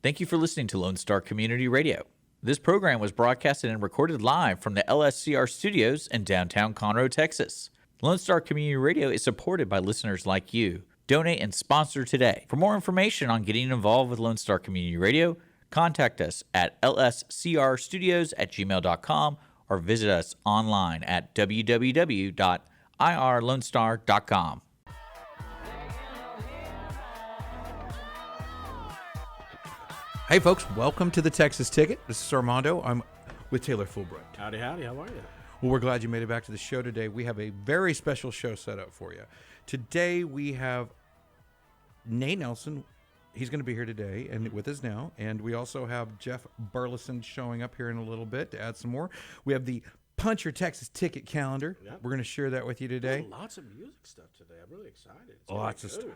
Thank you for listening to Lone Star Community Radio. This program was broadcasted and recorded live from the LSCR studios in downtown Conroe, Texas. Lone Star Community Radio is supported by listeners like you. Donate and sponsor today. For more information on getting involved with Lone Star Community Radio, contact us at lscrstudios@gmail.com or visit us online at www.irlonestar.com. Hey folks, welcome to the Texas Ticket. This is Armando. I'm with Taylor Fulbright. Howdy, how are you? Well, we're glad you made it back to the show today. We have a very special show set up for you. Today we have Nate Nelson. He's going to be here today and with us now. And we also have Joe Burleson showing up here in a little bit to add some more. We have the Punch Your Texas Ticket calendar. Yep. We're going to share that with you today. Lots of music stuff today. I'm really excited. Lots of stuff.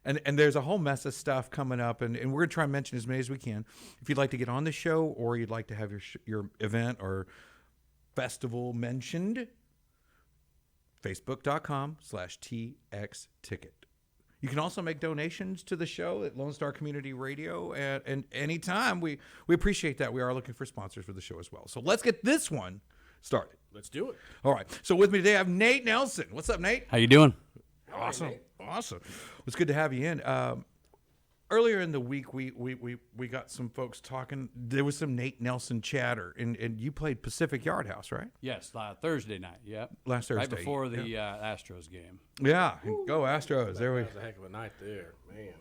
And there's a whole mess of stuff coming up, and we're going to try and mention as many as we can. If you'd like to get on the show or you'd like to have your event or festival mentioned, facebook.com/TXTicket. You can also make donations to the show at Lone Star Community Radio and anytime. We appreciate that. We are looking for sponsors for the show as well. So let's get this one started. Let's do it. All right. So with me today I have Nate Nelson. What's up, Nate? How you doing? Awesome. Awesome. It's good to have you in. Earlier in the week, we got some folks talking. There was some Nate Nelson chatter, and you played Pacific Yard House, right? Yes, Thursday night. Yep. Last Thursday. Right before the Astros game. Yeah. Go Astros. That was a heck of a night there, man.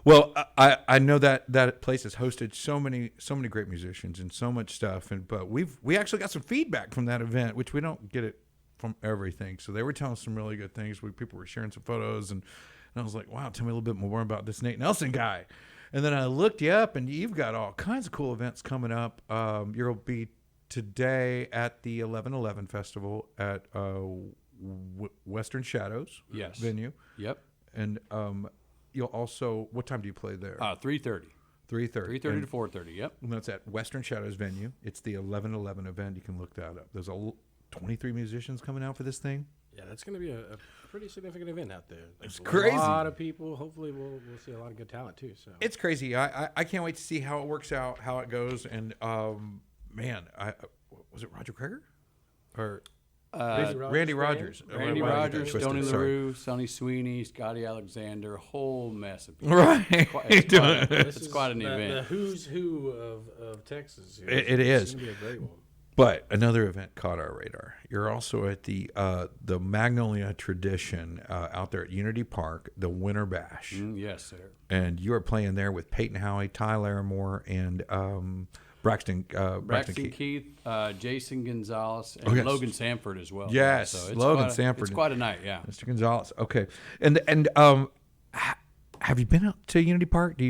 Well, I know that place has hosted so many great musicians and so much stuff, but we actually got some feedback from that event, which we don't get it from everything. So they were telling some really good things. People were sharing some photos, and I was like, wow, tell me a little bit more about this Nate Nelson guy. And then I looked you up, and you've got all kinds of cool events coming up. You'll be today at the 11/11 Festival at Western Shadows venue. Yep. And you'll also, what time do you play there? 3:30. 3:30. 3:30 to 4:30, yep. And that's at Western Shadows venue. It's the 11/11 event. You can look that up. There's 23 musicians coming out for this thing. Yeah, that's going to be a pretty significant event out there. It's crazy. A lot of people. Hopefully, we'll see a lot of good talent too. So it's crazy. I can't wait to see how it works out, how it goes. And man, was it Roger Kreger or Randy Rogers? Randy Rogers, Stoney LaRue, Sonny Sweeney, Scotty Alexander, whole mess of people. Right. It's quite an event. The who's who of Texas. It is. It's going to be a great one. But another event caught our radar. You're also at the Magnolia Tradition out there at Unity Park, the Winter Bash. Yes, sir. And you are playing there with Peyton Howie, Ty Larimore, and Braxton Keith, Jason Gonzalez, and Logan Sanford as well. Yes, so it's Logan Sanford. It's quite a night, yeah. Mr. Gonzalez. Okay. And have you been out to Unity Park? Do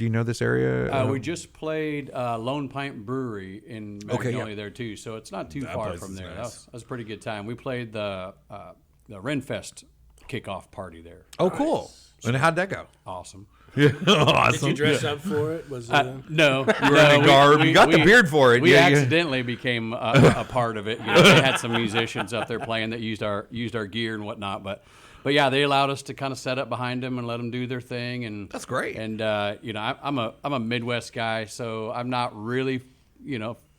you know this area? We just played Lone Pint Brewery in Magnolia there too, so it's not too far from there. Nice. That was a pretty good time. We played the Renfest kickoff party there. Oh, cool! And how'd that go? Awesome. Awesome. Did you dress up for it? Was no, you were in a garb. You got the beard for it. We accidentally became a part of it. You know, they had some musicians up there playing that used our gear and whatnot, but yeah, they allowed us to kind of set up behind them and let them do their thing, and that's great. And I'm a Midwest guy, so I'm not really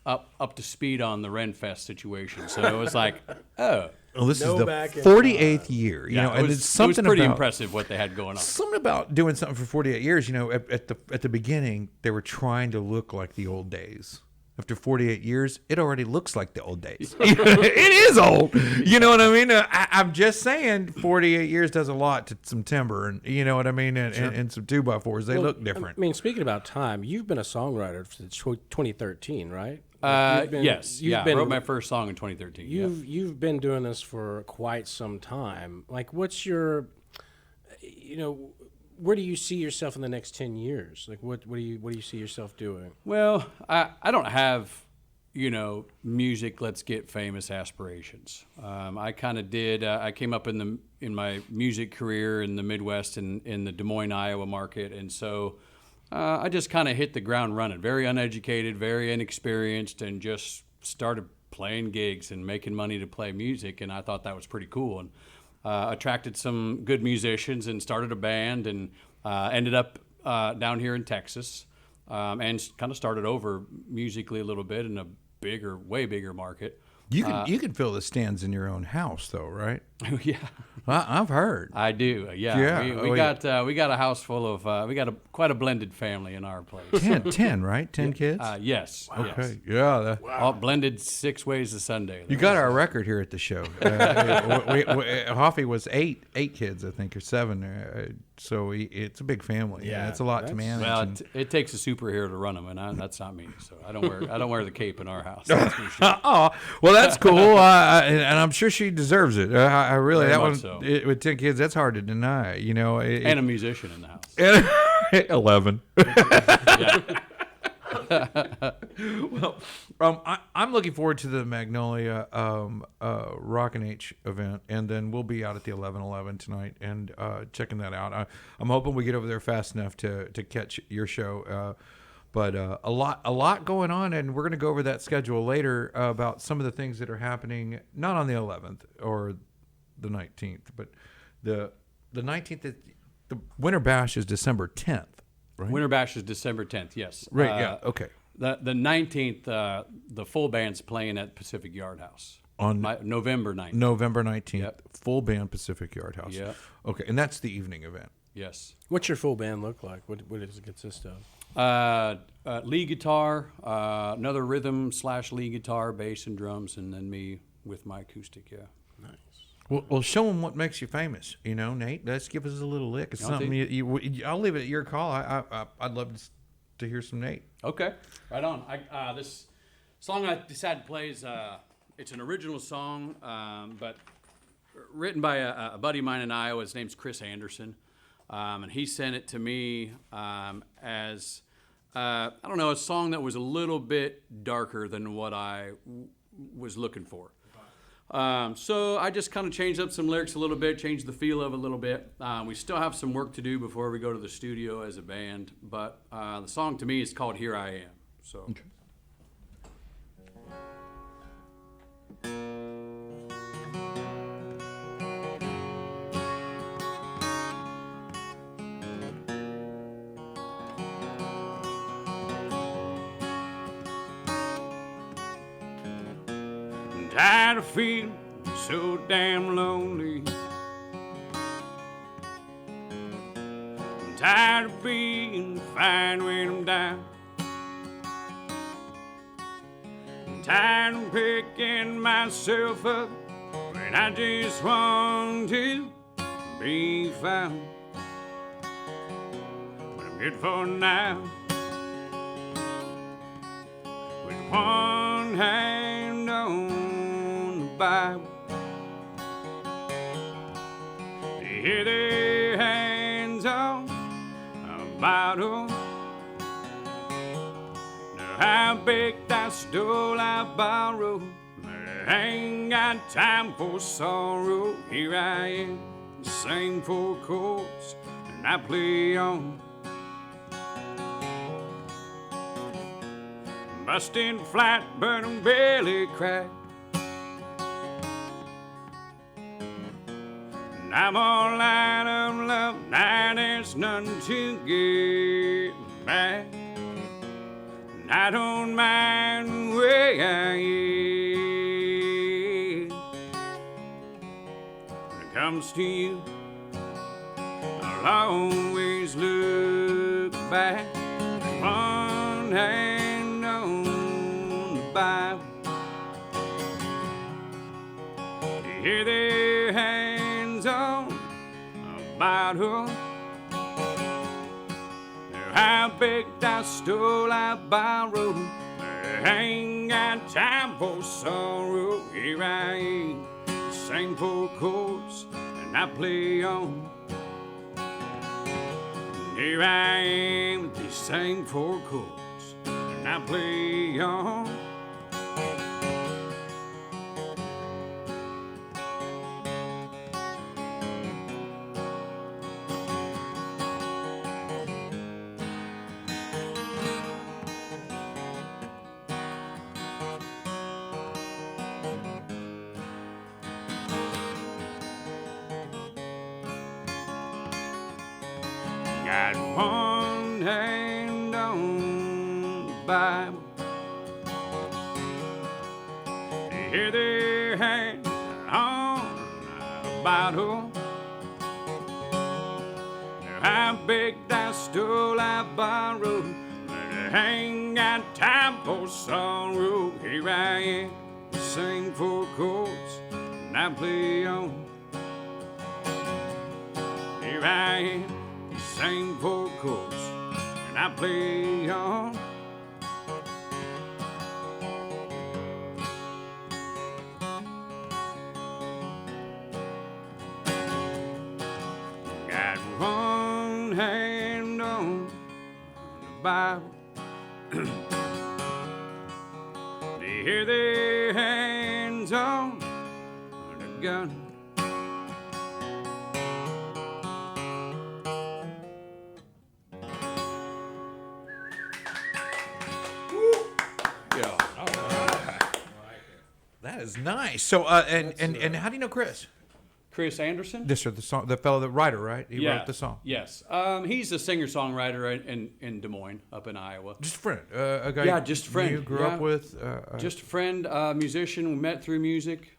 up to speed on the Renfest situation. So it was like, oh. Well, this is the 48th year, and it's something. It was pretty impressive what they had going on. Something about doing something for 48 years. At the beginning, they were trying to look like the old days. After 48 years, it already looks like the old days. It is old. You know what I mean? I'm just saying 48 years does a lot to some timber, and you know what I mean, and some 2x4s. They look different. I mean, speaking about time, you've been a songwriter since 2013, right? Yes. I wrote my first song in 2013. You've been doing this for quite some time. Like, what's your, where do you see yourself in the next 10 years? Like, what do you see yourself doing? Well, I don't have, music, let's get famous aspirations. I kind of did. I came up in my music career in the Midwest in the Des Moines, Iowa market, and so I just kind of hit the ground running. Very uneducated, very inexperienced, and just started playing gigs and making money to play music, and I thought that was pretty cool. And attracted some good musicians and started a band, and ended up down here in Texas, and kind of started over musically a little bit in a way bigger market. You can fill the stands in your own house, though, right? Yeah, I've heard. I do. Yeah, Yeah. we got a house full of we got quite a blended family in our place. 10, right? 10 kids? Yes. Okay. Yes. Yeah. All blended 6 ways a Sunday. You got our record here at the show. Hoffy was eight kids, I think, or 7. So it's a big family. Yeah, it's a lot to manage. Well, it takes a superhero to run them, and that's not me. So I don't wear the cape in our house. That's for sure. Oh, well, that's cool, and I'm sure she deserves it. I really Very that much one so. With 10 kids, that's hard to deny. You know, And a musician in the house. 11. Yeah. Well, I'm looking forward to the Magnolia Rockin' H event, and then we'll be out at the 11/11 tonight and checking that out. I'm hoping we get over there fast enough to catch your show. But a lot going on, and we're going to go over that schedule later about some of the things that are happening, not on the 11th or the 19th, but the 19th. The Winter Bash is December 10th, right? Winter Bash is December 10th. Yes. Right. Yeah. Okay. The 19th, the full band's playing at Pacific Yard House On November 9th. November 19th, Yep. full band Pacific Yard House. Yep. Okay, and that's the evening event. Yes. What's your full band look like? What does it consist of? Lead guitar, another rhythm / lead guitar, bass and drums, and then me with my acoustic. Yeah. Nice. Well, show them what makes you famous. You know, Nate. Let's give us a little lick. It's something I'll leave it at your call. I'd love to hear some Nate. Okay, right on. This song I decided to play is it's an original song, but written by a buddy of mine in Iowa. His name's Chris Anderson, and he sent it to me as I don't know, a song that was a little bit darker than what I was looking for. So I just kind of changed up some lyrics a little bit, changed the feel of it a little bit. We still have some work to do before we go to the studio as a band, but the song to me is called Here I Am. So. Okay. Tired of feeling so damn lonely. I'm tired of being fine when I'm down. I'm tired of picking myself up when I just want to be found. But I'm good for now. With one hand on Bible. Here their hands on a bottle. Now I begged, I stole, I borrowed, but I ain't got time for sorrow. Here I am, the same 4 chords, and I play on. Busting flat, but I'm barely cracked. I'm all out of love, now there's none to get back. And I don't mind the way I am. When it comes to you, I'll always look back. One hand on the Bible. You hear their hands on about her. I begged, I stole, I borrowed. I ain't got time for sorrow. Here I am, the same 4 chords, and I play on. Here I am with these same 4 chords, and I play on. Got one Bible. Hear their hands on the bottle. How big that stool I borrowed. I ain't got time for sorrow. Here I am, sing 4 chords, and I play on. Here I am, sing 4 chords, and I play on. Got one hand on the Bible. They hear their hands on the gun. That is nice. So, and how do you know Chris? Chris Anderson? This or the song, the fellow, the writer, right? He wrote the song. Yes. He's a singer-songwriter in Des Moines, up in Iowa. Just a friend, a guy. Yeah, just a friend. You grew up with. Just a friend, musician. We met through music.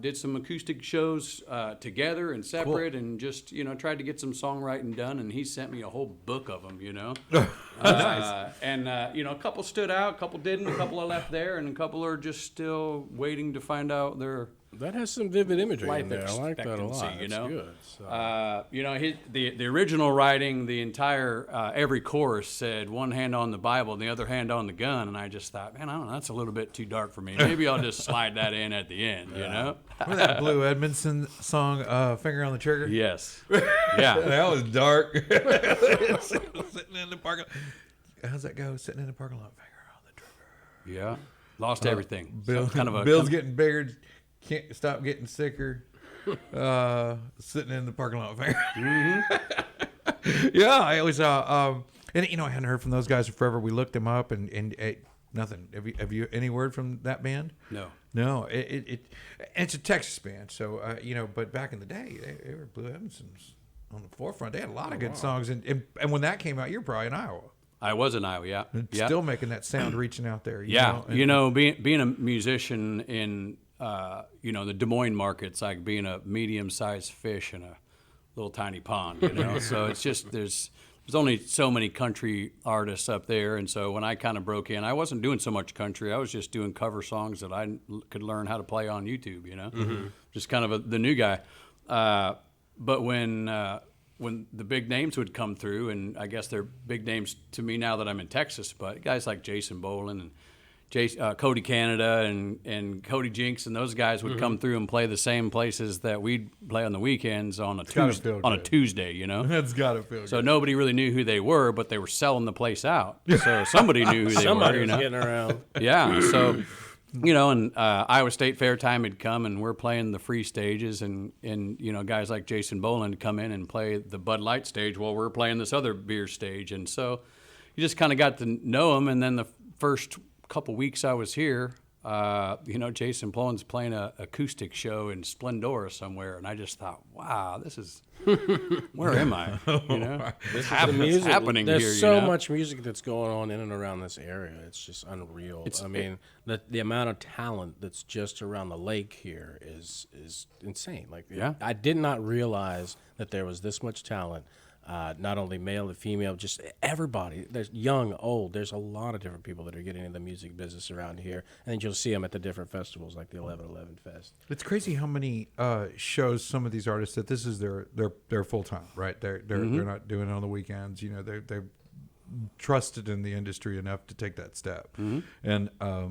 Did some acoustic shows together and separate, and just tried to get some songwriting done. And he sent me a whole book of them. Nice. And a couple stood out, a couple didn't, a couple are left there, and a couple are just still waiting to find out their. That has some vivid imagery Life in there. I like that a lot. expectancy, That's good. So. The original writing, the entire every chorus said one hand on the Bible and the other hand on the gun, and I just thought, man, I don't know, that's a little bit too dark for me. Maybe I'll just slide that in at the end, Remember that Blue Edmondson song, "Finger on the Trigger"? Yes. Yeah. That was dark. Sitting in the parking lot. How's that go? Sitting in the parking lot, finger on the trigger. Yeah. Lost everything. Bill, So Bill's getting bigger. Can't stop getting sicker. Sitting in the parking lot. Yeah, I always and I hadn't heard from those guys in forever. We looked them up and nothing. Have you any word from that band? No. It's a Texas band, so But back in the day, they were Blue Edmondson's on the forefront. They had a lot of good songs, and when that came out, you're probably in Iowa. I was in Iowa, yeah. Still making that sound, reaching out there. Being a musician in the Des Moines market's like being a medium-sized fish in a little tiny pond. So it's just there's only so many country artists up there, and so when I kind of broke in, I wasn't doing so much country. I was just doing cover songs that I could learn how to play on YouTube. Just kind of the new guy. But when the big names would come through, and I guess they're big names to me now that I'm in Texas, but guys like Jason Boland and Cody Canada and Cody Jinks and those guys would come through and play the same places that we'd play on the weekends on a Tuesday, That's gotta feel good. So nobody really knew who they were, but they were selling the place out. So somebody knew who they Somebody were. was getting around. Yeah. So and Iowa State Fair time had come, and we're playing the free stages, and guys like Jason Boland come in and play the Bud Light stage while we're playing this other beer stage, and so you just kind of got to know them. And then the first couple weeks I was here, Jason Boland's playing a acoustic show in Splendora somewhere, and I just thought, wow, this is where am I? What's happening There's here? There's so much music that's going on in and around this area. It's just unreal. The amount of talent that's just around the lake here is insane. I did not realize that there was this much talent. Not only male and female, just everybody. There's young, old. There's a lot of different people that are getting into the music business around here, and then you'll see them at the different festivals, like the 11/11 Fest. It's crazy how many shows some of these artists that this is their full time, right? They're not doing it on the weekends. They're trusted in the industry enough to take that step, and I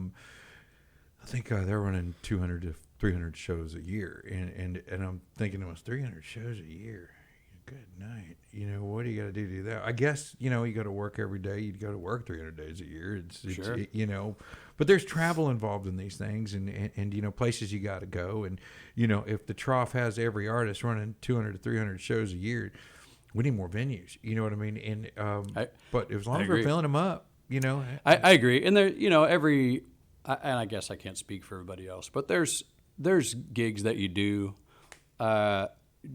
think they're running 200 to 300 shows a year, and I'm thinking it was 300 shows a year. Good night. What do you got to do that? I guess, you got to work every day. You go to work 300 days a year. It's but there's travel involved in these things and places you got to go. And, if the Trough has every artist running 200 to 300 shows a year, we need more venues. You know what I mean? And, but as long as we're filling them up, I agree. And there, and I guess I can't speak for everybody else, but there's gigs that you do,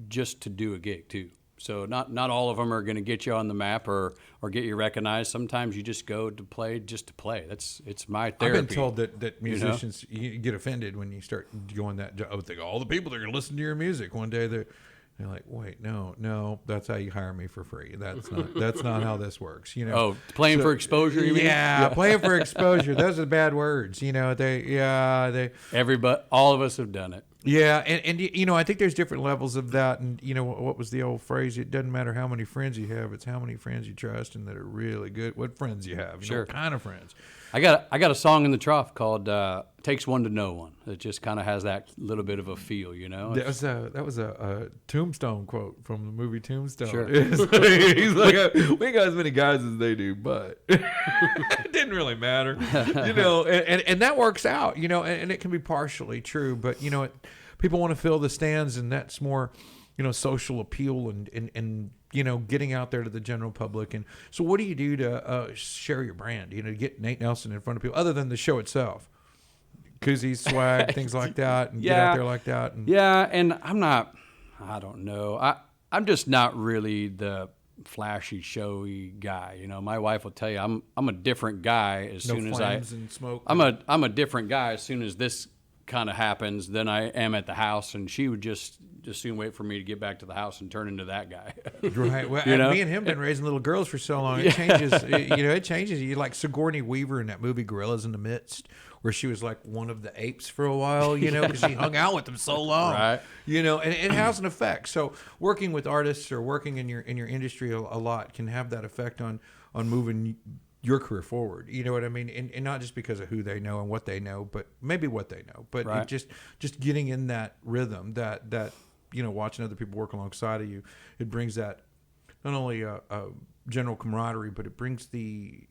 just to do a gig too. So not all of them are going to get you on the map or get you recognized. Sometimes you just go to play just to play. It's my therapy. I've been told that musicians you get offended when you start going that. I would think all the people that are going to listen to your music one day they're like, wait, no, that's how you hire me for free. That's not how this works. Oh, playing for exposure. You mean? Yeah, playing for exposure. Those are bad words. All of us have done it. Yeah, and I think there's different levels of that. And what was the old phrase? It doesn't matter how many friends you have; it's how many friends you trust and that are really good. What friends you have? Sure. What kind of friends? I got a song in the trough called "Takes One to Know One." It just kind of has that little bit of a feel, That was a Tombstone quote from the movie Tombstone. Sure. He's like, we ain't got as many guys as they do, but it didn't really matter, and that works out, and it can be partially true, but people want to fill the stands, and that's more, social appeal and getting out there to the general public. And so what do you do to share your brand, to get Nate Nelson in front of people other than the show itself? Koozies, swag, things like that, and get out there like that. And and I don't know. I'm just not really the flashy, showy guy. My wife will tell you I'm a different guy as soon as and smoke. I'm a different guy as soon as this kind of happens than I am at the house, and she would just soon wait for me to get back to the house and turn into that guy. Right. Well, me and him been raising little girls for so long. It changes. It changes. You like Sigourney Weaver in that movie Gorillas in the Midst, where she was like one of the apes for a while. Because she hung out with them so long. Right. And it has an effect. So working with artists or working in your industry a lot can have that effect on moving your career forward. You know what I mean? And not just because of who they know and what they know, but maybe what they know. But right. It just getting in that rhythm, that watching other people work alongside of you, it brings that not only a general camaraderie, but it brings the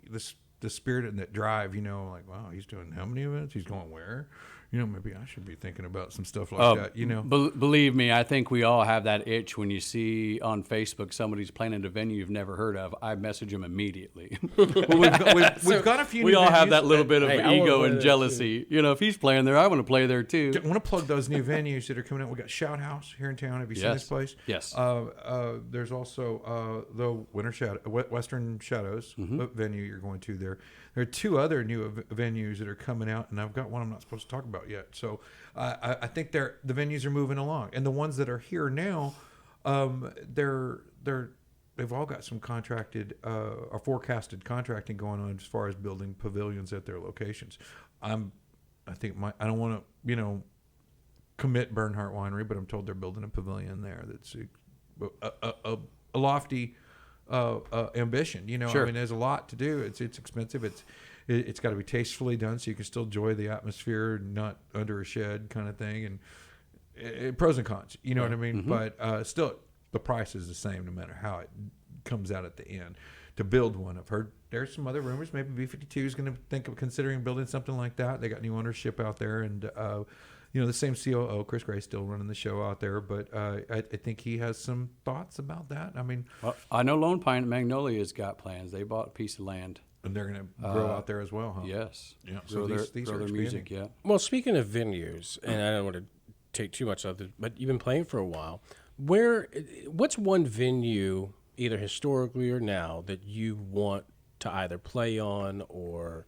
spirit and that drive. Like, wow, he's doing how many events? He's going where? Maybe I should be thinking about some stuff like that. Believe me, I think we all have that itch when you see on Facebook somebody's playing at a venue you've never heard of. I message them immediately. Well, we've got a few. We new all venues. have that little bit of I ego wanna and jealousy. If he's playing there, I want to play there too. I want to plug those new venues that are coming out. We got Shout House here in town. Have you seen this place? Yes. There's also the Western Shadows venue you're going to there. There are two other new venues that are coming out, and I've got one I'm not supposed to talk about yet. So I think the venues are moving along, and the ones that are here now, they've all got some contracted or forecasted contracting going on as far as building pavilions at their locations. I don't want to commit Bernhardt Winery, but I'm told they're building a pavilion there that's a lofty ambition. Sure. I mean, there's a lot to do. It's expensive. It's got to be tastefully done so you can still enjoy the atmosphere, not under a shed kind of thing. And pros and cons, you know what I mean? Mm-hmm. But still, the price is the same no matter how it comes out at the end. To build one, I've heard there's some other rumors. Maybe B-52 is going to think of considering building something like that. They got new ownership out there, and the same COO, Chris Gray, still running the show out there. But I think he has some thoughts about that. I mean, well, I know Lone Pine Magnolia's got plans. They bought a piece of land. And they're going to grow out there as well, huh? Yes. Yeah. So these grow their music, yeah. Well, speaking of venues, and I don't want to take too much of it, but you've been playing for a while. What's one venue, either historically or now, that you want to either play on or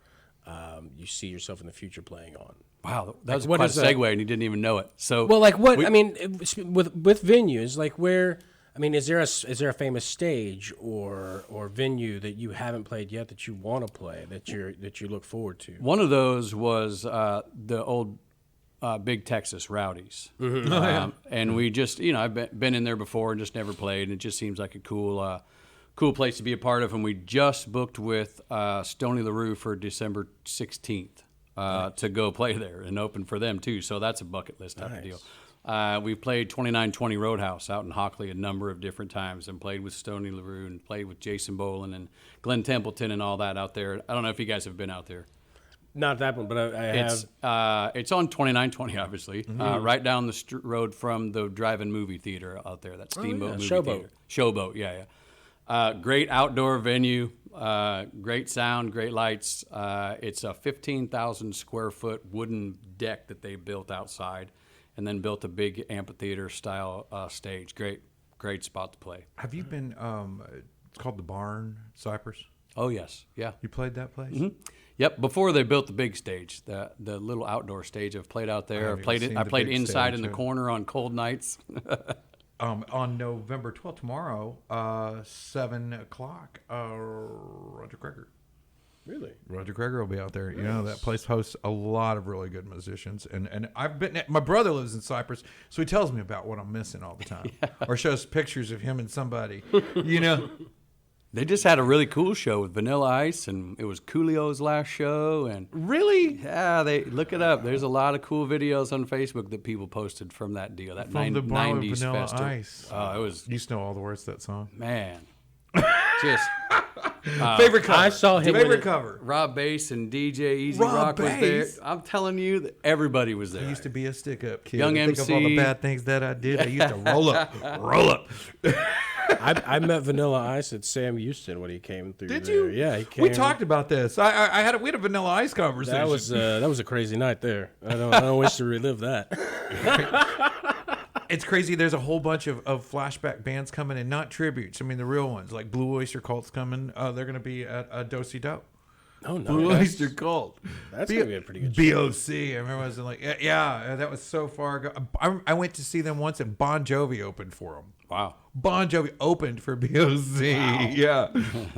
you see yourself in the future playing on? Wow, that was quite a segue, and you didn't even know it. So, well, like what? I mean, with venues, like where? I mean, is there a famous stage or venue that you haven't played yet that you want to play that you look forward to? One of those was the old Big Texas Rowdies, and we just I've been in there before and just never played, and it just seems like a cool place to be a part of. And we just booked with Stony LaRue for December 16th to go play there and open for them too. So that's a bucket list type of deal. We played 2920 Roadhouse out in Hockley a number of different times and played with Stony LaRue and played with Jason Bolin and Glenn Templeton and all that out there. I don't know if you guys have been out there. Not that one, but I have. It's on 2920, obviously, right down the road from the drive-in movie theater out there, that Steamboat movie theater. Showboat, yeah. Great outdoor venue, great sound, great lights. It's a 15,000 square foot wooden deck that they built outside, and then built a big amphitheater style stage. Great great spot to play. Have you been? It's called the Barn, Cypress. Oh yes, yeah. You played that place? Mm-hmm. Yep. Before they built the big stage, the little outdoor stage, I've played out there. haven't I played even it. seen I the played big inside stage, in the yeah. corner on cold nights. On November 12th, tomorrow, 7 o'clock, Roger Kreger. Really? Roger Kreger will be out there. You know, that place hosts a lot of really good musicians. And I've been, my brother lives in Cypress, so he tells me about what I'm missing all the time. Or shows pictures of him and somebody, you know. They just had a really cool show with Vanilla Ice, and it was Coolio's last show. And Really? yeah, they look it up. There's a lot of cool videos on Facebook that people posted from that deal, that From the Bar with 90s Vanilla festival. Ice. It was, You used to know all the words to that song? man, just Favorite cover? I saw him Favorite with it. cover? Rob Bass and DJ Easy Rob Rock was there. Bass? I'm telling you, that everybody was there. I used to be a stick-up kid. Young I think of all the MC. bad things that I did. I used to roll up. Roll up. I met Vanilla Ice at Sam Houston when he came through. Did there. you? Yeah, he came. We talked about this. We had a Vanilla Ice conversation. That was a crazy night there. I don't wish to relive that. It's crazy. There's a whole bunch of flashback bands coming in, not tributes. I mean, the real ones, like Blue Oyster Cult's coming. They're going to be at Do-Si Do. Oh no, Blue Oyster Cult. that's gonna be a pretty good show. BOC. I remember I was like, yeah, that was so far ago. I went to see them once, and Bon Jovi opened for them. Wow. Bon Jovi opened for BOC. Yeah,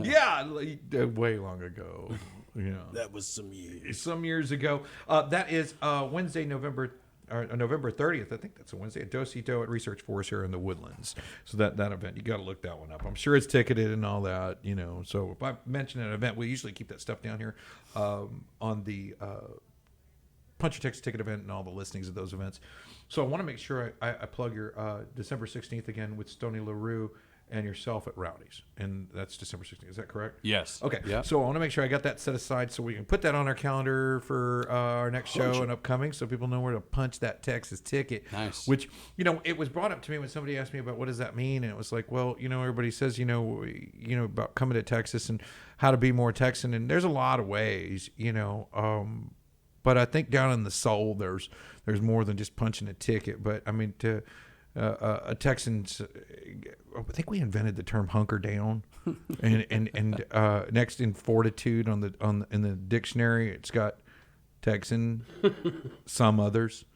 yeah, like, way long ago. You know, That was some years. some years ago. That is Wednesday, November 30th. I think that's a Wednesday at Do-Si Do at Research Force here in the Woodlands. So that event, you got to look that one up. I'm sure it's ticketed and all that, you know. So if I mention an event, we usually keep that stuff down here on the Punch Your Texas ticket event and all the listings of those events. So I want to make sure I plug your December 16th again with Stoney LaRue and yourself at Rowdy's. And that's December 16th. Is that correct? Yes. Okay. Yeah. So I want to make sure I got that set aside so we can put that on our calendar for our next show and upcoming, so people know where to punch that Texas ticket. Nice. Which, you know, it was brought up to me when somebody asked me about what does that mean, and it was like, well, you know, everybody says, you know, about coming to Texas and how to be more Texan, and there's a lot of ways, you know. But I think down in the soul, there's more than just punching a ticket. But I mean, to a Texans, I think we invented the term "hunker down," and next in fortitude in the dictionary, it's got Texan, some others.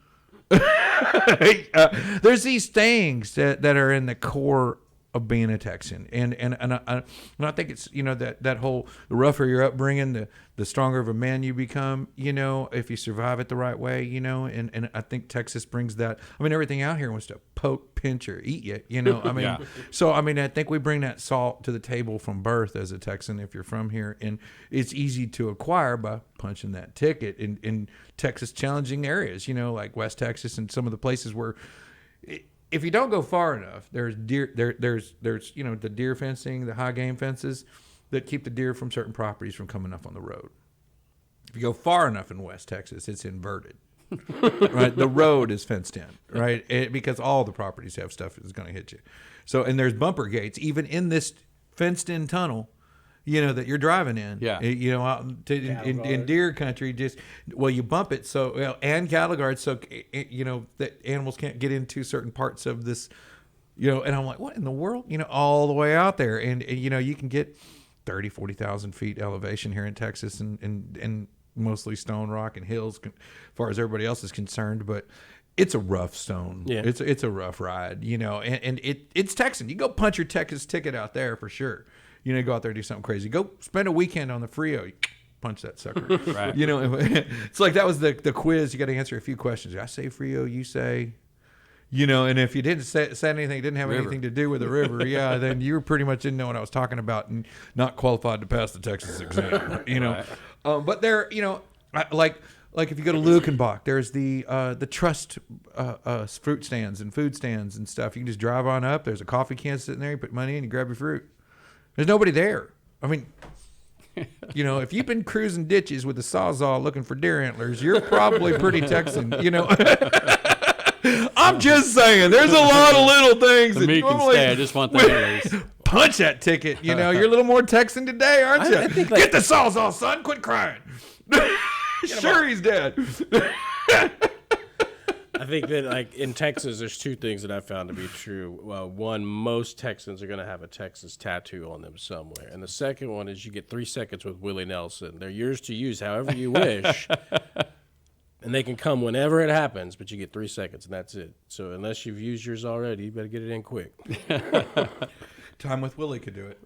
There's these things that are in the core of being a Texan, and I think it's, you know, that whole, the rougher your upbringing, the stronger of a man you become, you know, if you survive it the right way, you know, and I think Texas brings that. I mean, everything out here wants to poke, pinch, or eat you, you know. I mean, Yeah. So I mean, I think we bring that salt to the table from birth as a Texan if you're from here, and it's easy to acquire by punching that ticket in Texas challenging areas, you know, like West Texas and some of the places where. If you don't go far enough, there's deer. There's you know, the deer fencing, the high game fences that keep the deer from certain properties from coming up on the road. If you go far enough in West Texas, it's inverted. Right, the road is fenced in, right, because all the properties have stuff that's going to hit you. So, and there's bumper gates even in this fenced-in tunnel, you know, that you're driving in. Yeah. You know, out in deer country, just, well, you bump it, so, well, and cattle guards, so, you know, that animals can't get into certain parts of this, you know, and I'm like, what in the world? You know, all the way out there. And you know, you can get 30, 40,000 feet elevation here in Texas and mostly stone rock and hills as far as everybody else is concerned, but it's a rough stone. Yeah. It's a rough ride, you know, and it's Texan. You go punch your Texas ticket out there for sure. You know, go out there and do something crazy. Go spend a weekend on the Frio. You punch that sucker. Right. You know, it's like that was the quiz. You got to answer a few questions. I say Frio, you say, you know, and if you didn't say anything, didn't have anything to do with the river, yeah, then you pretty much didn't know what I was talking about and not qualified to pass the Texas exam. You know, Right. but there, you know, like if you go to Lukenbach, there's the Trust fruit stands and food stands and stuff. You can just drive on up. There's a coffee can sitting there. You put money in, you grab your fruit. There's nobody there. I mean, you know, if you've been cruising ditches with a sawzall looking for deer antlers, you're probably pretty Texan, you know. I'm just saying, there's a lot of little things The that meat can normally stay. I just want the hairless. punch that ticket. You know, you're a little more Texan today, aren't you? I think, like- Get the sawzall, son. Quit crying. Sure, he's dead. I think that, like, in Texas, there's two things that I found to be true. One, most Texans are going to have a Texas tattoo on them somewhere. And the second one is you get 3 seconds with Willie Nelson. They're yours to use however you wish. And they can come whenever it happens, but you get 3 seconds, and that's it. So unless you've used yours already, you better get it in quick. Time with Willie could do it.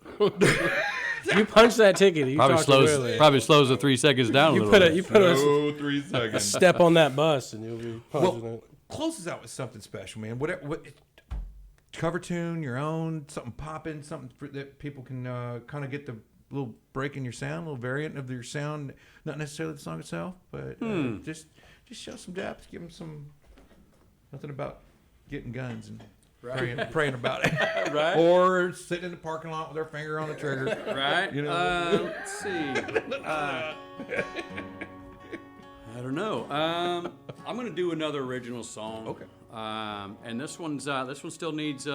You punch that ticket. You Probably talk to Willie. slows the 3 seconds down a You little put bit. 3 a seconds. step on that bus, and you'll be punching it. Close us out with something special, man. What cover tune, your own, something popping, something that people can kind of get the little break in your sound, a little variant of your sound. Not necessarily the song itself, but just show some depth. Give them nothing about getting guns and praying about it, Right. Or sitting in the parking lot with their finger on the trigger, Right. You know. Let's see. I don't know. I'm going to do another original song. Okay. And this one still needs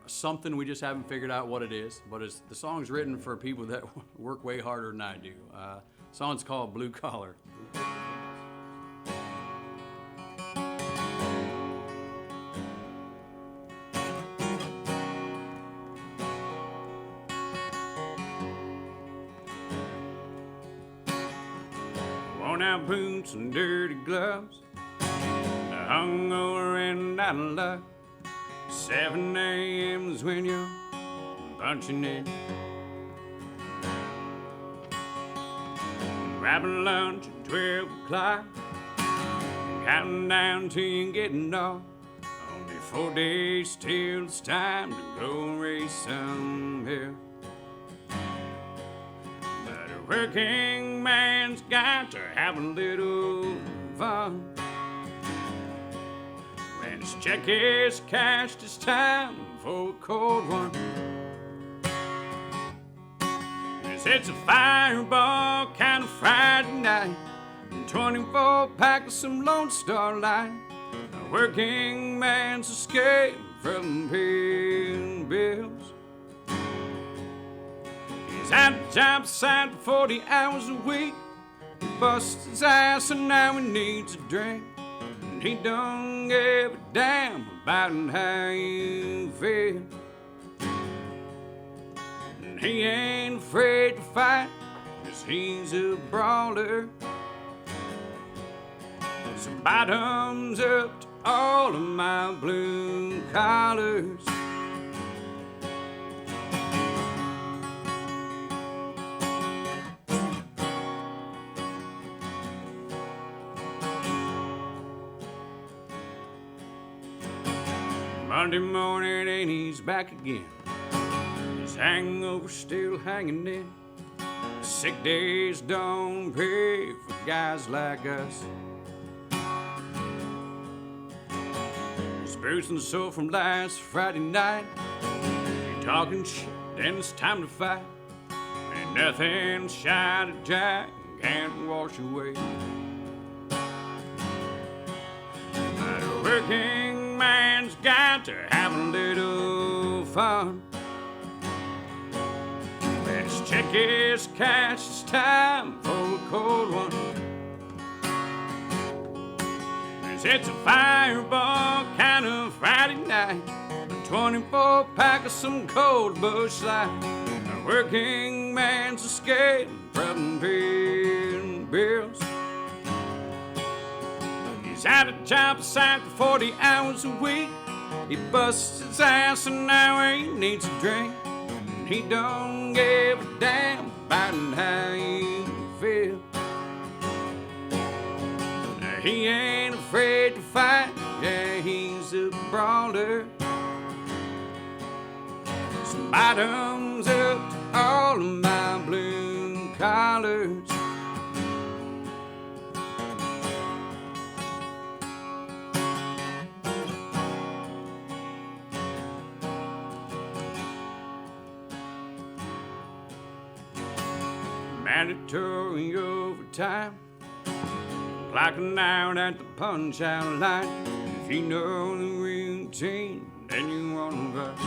something. We just haven't figured out what it is. But the song's written for people that work way harder than I do. The song's called Blue Collar. Worn-out boots and dirty gloves, hungover and out of luck. 7 a.m. is when you're punching it. Grabbing lunch at 12 o'clock, counting down till you're getting off. Only 4 days till it's time to go race some hill. But a working man's got to have a little fun. When his check is cashed, it's time for a cold one. It's a fireball kind of Friday night, and 24-pack of some Lone Star Light. A working man's escape from paying bills. He's at the job site for 40 hours a week. He busts his ass and now he needs a drink. And he don't give a damn about how you feel. He ain't afraid to fight, 'cause he's a brawler. So bottoms up to all of my blue collars. Monday morning and he's back again. His hangover still hanging in. Sick days don't pay for guys like us. He's bruising sore from last Friday night. You're talking shit, then it's time to fight. And nothing shot at Jack can't wash away. But a working man's got to have a little fun. When his check is cashed, it's time for a cold one. 'Cause it's a fireball kind of Friday night, a 24-pack of some cold Busch Light. A working man's escape from paying bills. He's at a job site for 40 hours a week. He busts his ass and now he needs a drink. And he don't give a damn about how you feel. He ain't afraid to fight, yeah, he's a brawler. So bottoms up to all of my blue collars. Mandatory overtime, clocking out at the punch-out line. If you know the routine, then you're one of us.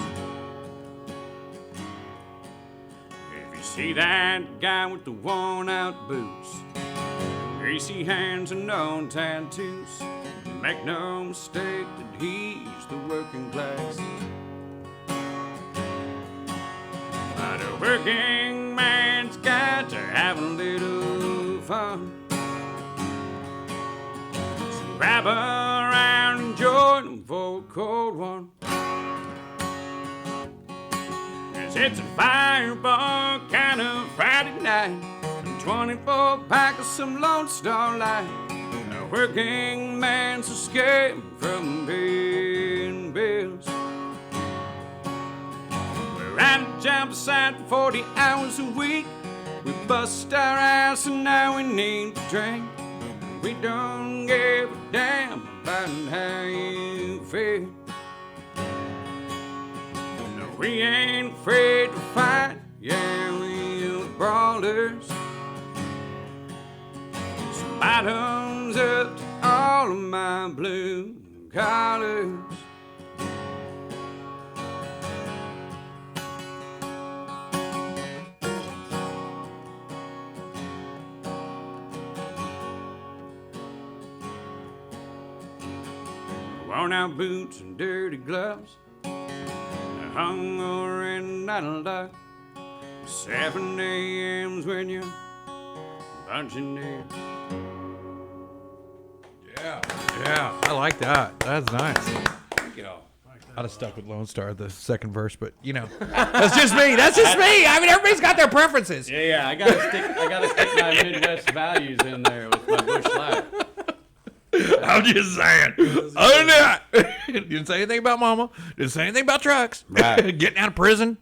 If you see that guy with the worn-out boots, greasy hands and no tattoos, Make no mistake that he's the working class. But a working man's got to have a little fun. So grab around and join them for a cold one. 'Cause it's a fireball kind of Friday night. A 24-pack of some Lone Star Light. A working man's escape from paying bills. We're at a job site for 40 hours a week. We bust our ass and now we need to drink. We don't give a damn about how you feel. No, we ain't afraid to fight. Yeah, we're brawlers. So bottoms up to all of my blue collars. Worn out boots and dirty gloves, hungover and not a luck. 7 a.m.'s when you're punching in. Yeah, I like that. That's nice. Thank you. I'd have stuck with Lone Star the second verse, but that's just me. That's just me. I mean, everybody's got their preferences. Yeah, I gotta stick my Midwest values in there with my Bush Light. I'm just saying. Other than that, didn't say anything about mama. Didn't say anything about trucks. Right. Getting out of prison.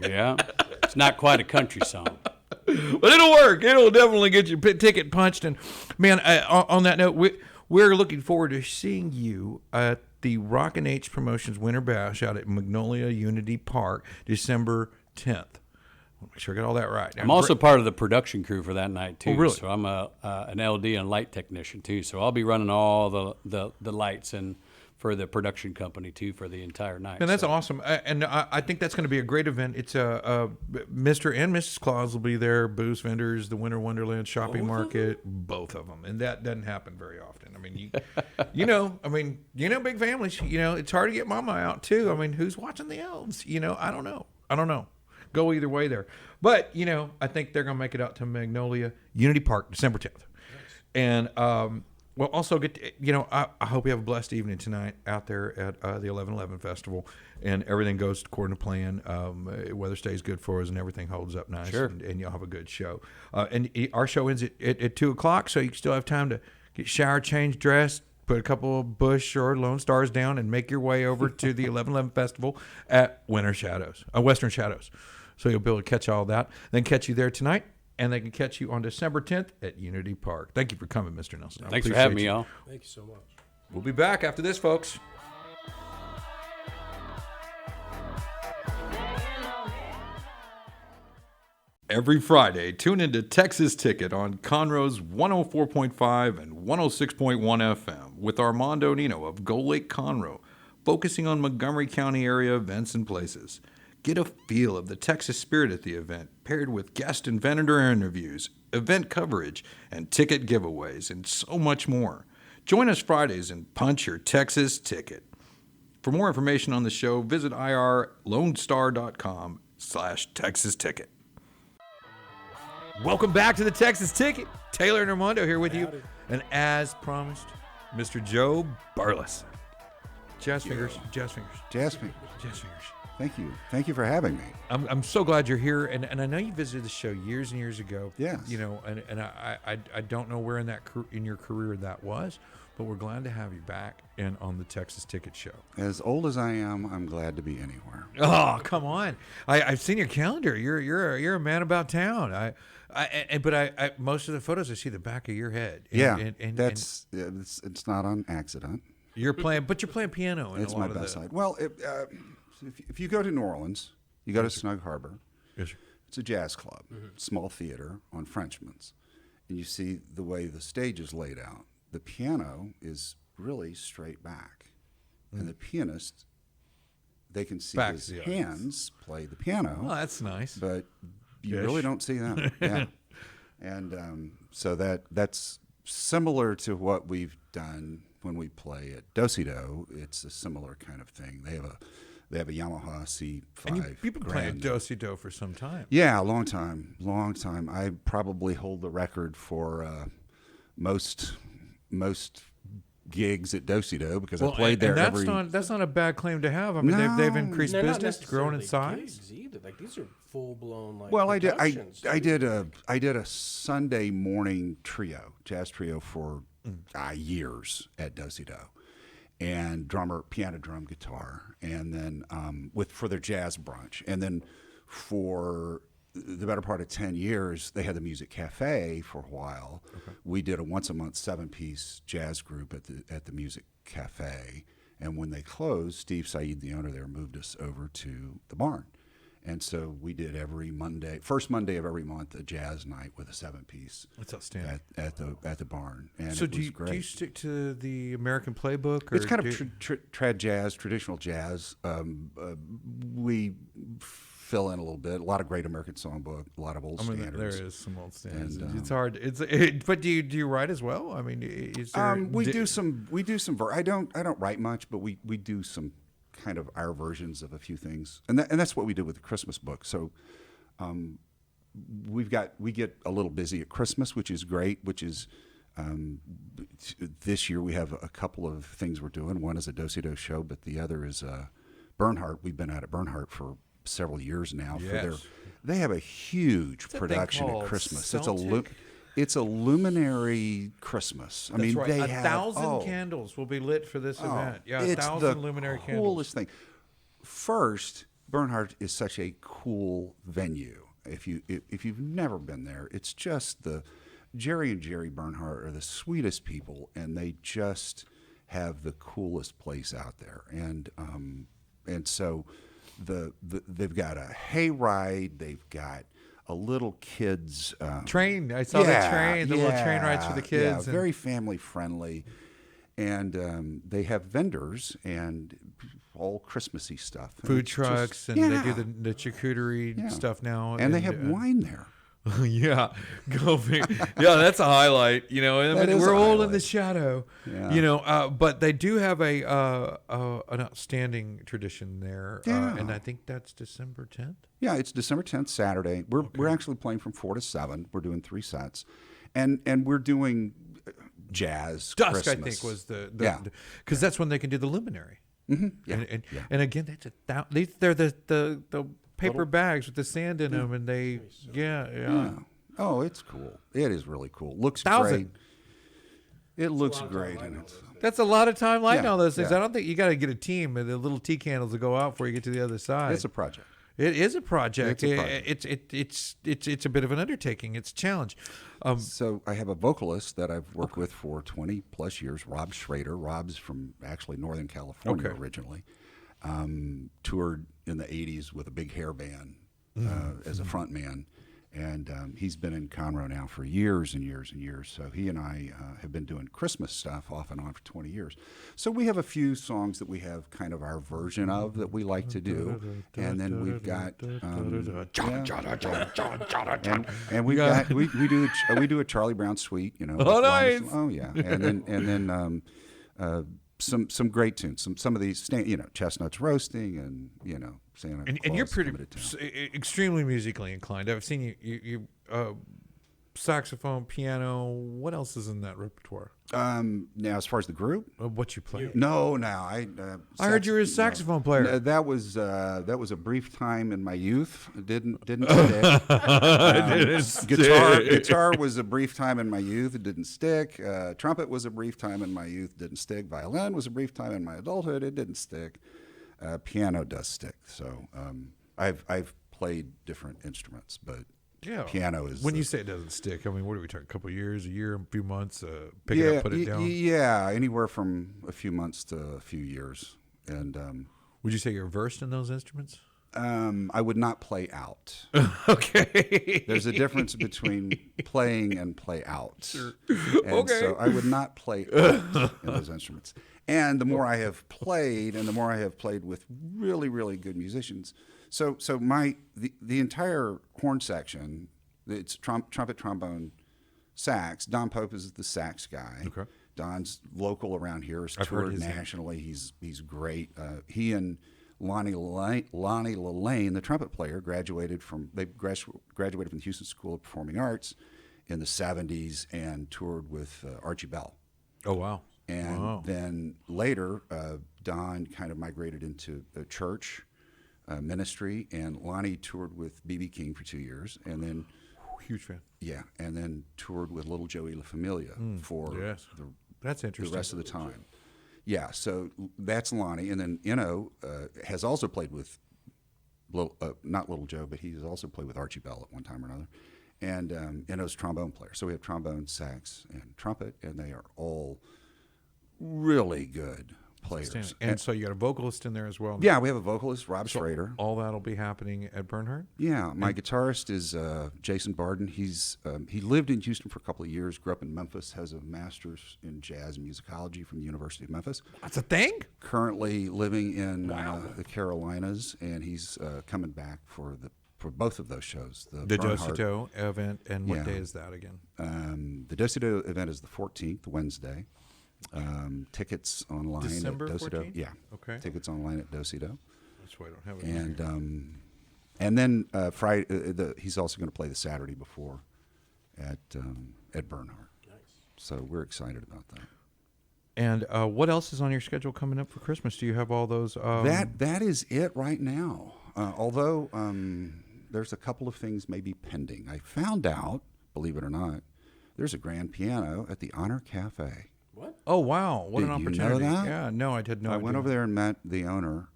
Yeah, it's not quite a country song. But it'll work. It'll definitely get your ticket punched. And man, on that note, we're looking forward to seeing you at the Rockin' H Promotions Winter Bash out at Magnolia Unity Park, December 10th. Make sure I got all that right. I'm also part of the production crew for that night too. Oh, really? So I'm an LD and light technician too. So I'll be running all the lights and for the production company too for the entire night. And that's awesome. And I think that's going to be a great event. It's Mr. and Mrs. Claus will be there, booze vendors, the Winter Wonderland shopping market, both of them. And that doesn't happen very often. I mean, big families, it's hard to get mama out too. I mean, who's watching the elves? I don't know. Go either way there. But, I think they're going to make it out to Magnolia Unity Park, December 10th. Nice. And we'll also get to, I hope you have a blessed evening tonight out there at the 1111 Festival. And everything goes according to plan. Weather stays good for us and everything holds up nice. Sure. And you'll have a good show. And our show ends at 2 o'clock, so you still have time to get showered, changed, dressed, put a couple of Bush or Lone Stars down, and make your way over to the 1111 Festival at Western Shadows. So you'll be able to catch all that. Then catch you there tonight, and they can catch you on December 10th at Unity Park. Thank you for coming, Mr. Nelson. Thanks for having me, y'all. Thank you so much. We'll be back after this, folks. Every Friday, tune into Texas Ticket on Conroe's 104.5 and 106.1 FM with Armando Nino of Gold Lake Conroe, focusing on Montgomery County area events and places. Get a feel of the Texas spirit at the event, paired with guest and vendor interviews, event coverage, and ticket giveaways, and so much more. Join us Fridays and punch your Texas ticket. For more information on the show, visit irlonestar.com/Texas Ticket. Welcome back to the Texas Ticket. Taylor and Armando here with you. And as promised, Mr. Joe Burleson. Jazz fingers. Thank you. Thank you for having me. I'm so glad you're here, and I know you visited the show years and years ago. Yes. And I don't know where in your career that was, but we're glad to have you back and on the Texas Ticket Show. As old as I am, I'm glad to be anywhere. Oh, come on! I've seen your calendar. You're a man about town. But most of the photos I see the back of your head. It's not on accident. You're playing piano. It's my best side. Well, if you go to New Orleans, you go to Snug Harbor. Yes, sir. It's a jazz club, small theater on Frenchman's, and you see the way the stage is laid out. The piano is really straight back, and the pianist, they can see his hands play the piano. Oh, that's nice. But you really don't see them. Yeah, and so that's similar to what we've done when we play at Dos-do, it's a similar kind of thing. They have a Yamaha C5. And you've been playing Grand. Dos-do for some time. Yeah, a long time. I probably hold the record for most gigs at Dos-do because I played there every. That's not a bad claim to have. I mean, No. they've increased They're not business, grown in necessarily size. gigs either. Like these are full blown like. Well, I productions. did a Sunday morning jazz trio for years at Dos-do, and drummer, piano, drum, guitar, and then for their jazz brunch, and then for the better part of 10 years, they had the Music Cafe for a while. Okay. We did a once a month 7-piece jazz group at the Music Cafe, and when they closed, Steve Said, the owner there, moved us over to the barn. And so we did every first Monday of every month, a jazz night with a 7-piece. That's outstanding. At the barn. And So it was great. do you stick to the American playbook? Or It's kind of trad jazz, traditional jazz. We fill in a little bit. A lot of great American songbook, a lot of old standards. There is some old standards. And, it's hard. But do you write as well? I mean, is there, we do some. I don't write much, but we do some kind of our versions of a few things, and that's what we did with the Christmas book. So, we get a little busy at Christmas, which is great. Which is this year we have a couple of things we're doing. One is a Dos-do show, but the other is Bernhardt. We've been out at Bernhardt for several years now. Yes. They have a huge production at Christmas. It's a luminary Christmas. I mean, right. they 1,000 candles will be lit for this event. Yeah, it's 1,000 luminary the candles. coolest thing. First, Bernhardt is such a cool venue. If you've never been there, it's just Jerry and Jerry Bernhardt are the sweetest people, and they just have the coolest place out there. And so they've got a hayride. They've got a little kids train. I saw the train, the little train rides for the kids. Yeah, very family friendly, and they have vendors and all Christmacy stuff, food trucks, and they do the charcuterie stuff now, and they have wine there. Yeah, go figure. Yeah, that's a highlight. You know, I mean, we're all in the shadow. Yeah. You know, but they do have an outstanding tradition there, and I think that's December 10th. Yeah, it's December 10th, Saturday. We're actually playing from 4 to 7. We're doing 3 sets, and we're doing jazz. Dusk, Christmas. I think, was because that's when they can do the luminary. Mm-hmm. Yeah. And again, they're the paper bags with the sand in them, and they Oh, it's cool. It is really cool. Looks 1,000. great. It looks great, and that's a lot of time lighting all those things. Yeah. I don't think you got to get a team and the little tea candles that go out before you get to the other side. it's a project. It is a project. It's a project. It's a bit of an undertaking. It's a challenge. So I have a vocalist that I've worked with for 20 plus years, Rob Schrader. Rob's from actually Northern California originally. Toured in the 80s with a big hair band as a front man. And he's been in Conroe now for years and years and years. So he and I have been doing Christmas stuff off and on for 20 years. So we have a few songs that we have kind of our version of that we like to do. And then we've got and we do a Charlie Brown suite, you know. Oh, nice. Oh yeah. And then some great tunes. Some of these Chestnuts Roasting and Santa Claus And you're pretty Coming to Town. extremely musically inclined. I've seen you saxophone, piano. What else is in that repertoire? Now, as far as the group, What you play? no. I heard you were a saxophone player. No, that was a brief time in my youth. It didn't stick. Guitar was a brief time in my youth. It didn't stick. Trumpet was a brief time in my youth. Didn't stick. Violin was a brief time in my adulthood. It didn't stick. Piano does stick. So I've played different instruments, but piano is. When you say it doesn't stick, I mean, what are we talking? A couple of years, a year, a few months? Pick it up, put it down. Yeah, anywhere from a few months to a few years. And would you say you're versed in those instruments? I would not play out. Okay. There's a difference between playing and play out. Sure. And so I would not play out in those instruments. And the more I have played, and the more I have played with really, really good musicians. So the entire horn section, it's trumpet, trombone, sax. Don Pope is the sax guy. Okay. Don's local around here. He's I've heard toured his name. nationally. He's great. He and Lonnie Lillane, the trumpet player, graduated from the Houston School of Performing Arts in the 70s and toured with Archie Bell. Oh, wow. And then later, Don kind of migrated into a church ministry, and Lonnie toured with B.B. King for 2 years, and then Huge fan. yeah, and then toured with Little Joey La Familia for Yes. That's the interesting. rest of the time. Yeah, so that's Lonnie, and then Eno has also played with not Little Joe, but he's also played with Archie Bell at one time or another, and Eno's trombone player. So we have trombone, sax, and trumpet, and they are all really good players. And so you got a vocalist in there as well. Yeah, we have a vocalist, Rob Schrader. All that'll be happening at Bernhardt? Yeah, my guitarist is Jason Barden. He lived in Houston for a couple of years, grew up in Memphis, has a master's in jazz musicology from the University of Memphis. That's a thing? Currently living in the Carolinas, and he's coming back for both of those shows. The Bernhardt- Dosito event, and what Yeah. day is that again? The Dosito event is the 14th, Wednesday. Tickets online December at Dosito. 14th? Yeah. Okay. Tickets online at Dosito. That's why I don't have it. on here. And then Friday, he's also going to play the Saturday before at Bernhardt. Nice. So we're excited about that. And what else is on your schedule coming up for Christmas? Do you have all those? That is it right now. Although there's a couple of things maybe pending. I found out, believe it or not, there's a grand piano at the Honor Cafe. Oh, wow. What Did an you know opportunity. that? Yeah, no, I did not. I went over there and met the owner,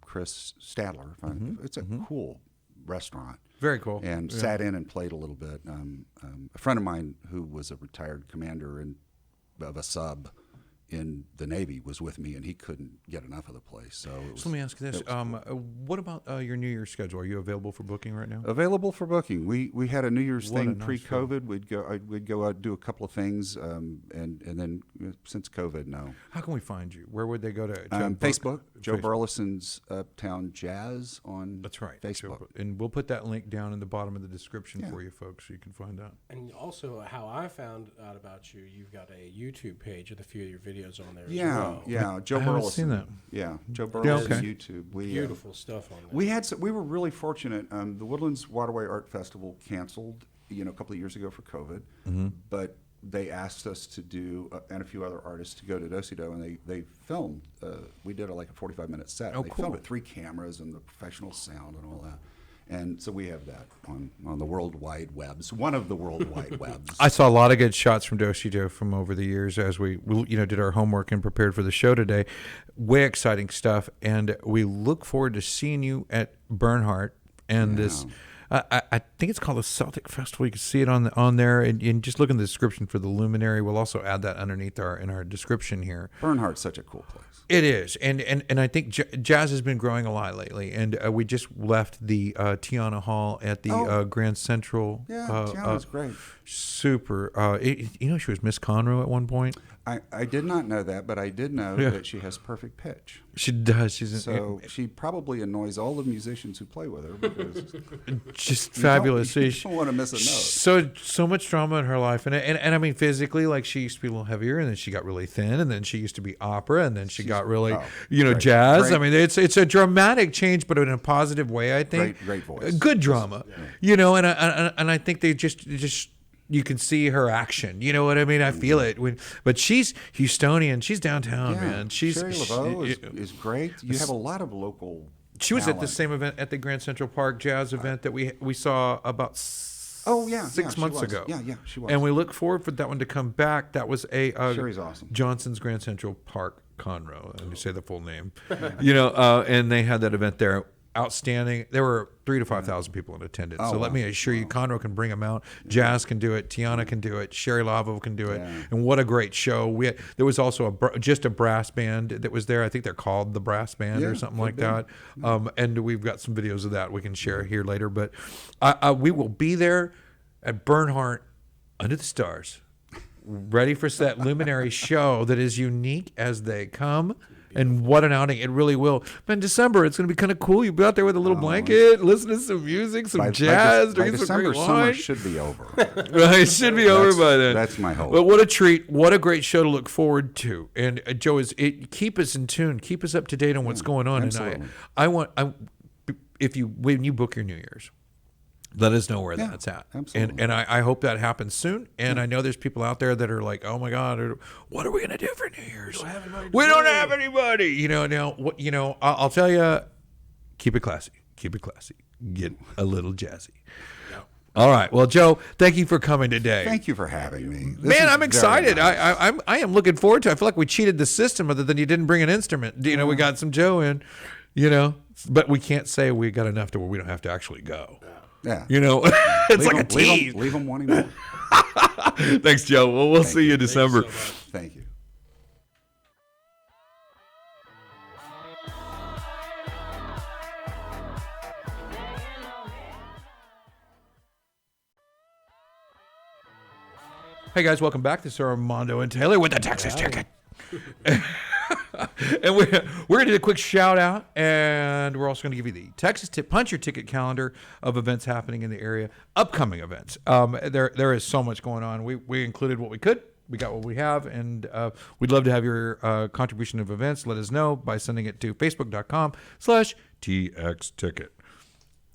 Chris Stadler. It's a cool restaurant. Very cool. And sat in and played a little bit. A friend of mine who was a retired commander of a sub in the Navy was with me, and he couldn't get enough of the place. So let me ask you this: what about your New Year's schedule? Are you available for booking right now? available for booking. We had a New Year's What a thing nice pre-COVID. We'd go out do a couple of things, and then since COVID, no. How can we find you? Where would they go to book? Facebook, Joe Facebook. Burleson's Uptown Jazz on That's right. Facebook. And we'll put that link down in the bottom of the description for you folks so you can find out. And also, how I found out about you, you've got a YouTube page with a few of your videos on there. Yeah, as well. yeah, Joe I haven't Burleson. seen that. Yeah, Joe Burleson okay. YouTube. Beautiful stuff on there. We were really fortunate. The Woodlands Waterway Art Festival canceled, a couple of years ago for COVID, but they asked us to do, and a few other artists to go to Dosito, and they filmed. We did like a 45-minute set. Oh, They cool. filmed with 3 cameras and the professional sound and all that. And so we have that on the World Wide Webs, one of the World Wide Webs. I saw a lot of good shots from Dosito from over the years as we did our homework and prepared for the show today. Way exciting stuff, and we look forward to seeing you at Bernhardt and this. I think it's called the Celtic Festival. You can see it on there, and just look in the description for the luminary. We'll also add that underneath in our description here. Bernhardt's such a cool place. It is, and I think jazz has been growing a lot lately, and we just left the Tiana Hall at the Grand Central. Yeah, Tiana's great. Super. She was Miss Conroe at one point. I did not know that, but I did know that she has perfect pitch. She does. So she probably annoys all the musicians who play with her because just fabulous. You don't want to miss a note. So much drama in her life, and I mean physically, like she used to be a little heavier, and then she got really thin, and then she used to be opera, and then she got really, great. jazz. Great. I mean, it's a dramatic change, but in a positive way. I think Great voice. Good drama, and I think they just. You can see her action. You know what I mean? I feel it. But she's Houstonian. She's downtown, man. Sherry Laveau is great. You have a lot of local. She was at the talent. same event at the Grand Central Park Jazz event that we saw about 6 she months was. ago. Yeah, she was. And we look forward for that one to come back. That was Sherry's awesome. Johnson's Grand Central Park Conroe. Let me say the full name. And they had that event there. Outstanding. There were 3,000 to 5,000 people in attendance. So let me assure you, Conroe can bring them out. Jazz can do it. Tiana can do it. Sherry Laveau can do it. Yeah. And what a great show! There was also just a brass band that was there. I think they're called the Brass Band or something like that. And we've got some videos of that we can share here later. But we will be there at Bernhardt under the stars, ready for that luminary show that is unique as they come. And what an outing. It really will. Man, December, it's going to be kind of cool. You'll be out there with a little blanket, listen to some music, some jazz, by drink some December, great wine. summer should be over. Right, it should be over by then. That's my hope. But what a treat. What a great show to look forward to. And Joe, keep us in tune. Keep us up to date on what's going on. Absolutely. And when you book your New Year's, let us know where that's at. Absolutely. And I hope that happens soon. And I know there's people out there that are like, oh my God, what are we going to do for New Year's? We don't have anybody. Now, I'll tell you, keep it classy. Keep it classy. Get a little jazzy. All right. Well, Joe, thank you for coming today. Thank you for having me. Man, I'm excited. Nice. I am looking forward to it. I feel like we cheated the system other than you didn't bring an instrument. We got some Joe in, but we can't say we got enough to where we don't have to actually go. Yeah. It's like a tease. Leave them wanting more. Thanks, Joe. Well, we'll see you in December. Thank you. Hey, guys, welcome back. This is Armando and Taylor with the Texas Ticket. And we're going to do a quick shout out, and we're also going to give you the Texas Punch Your Ticket calendar of events happening in the area, upcoming events. There is so much going on. We included what we could. We got what we have, and we'd love to have your contribution of events. Let us know by sending it to facebook.com/TXTicket.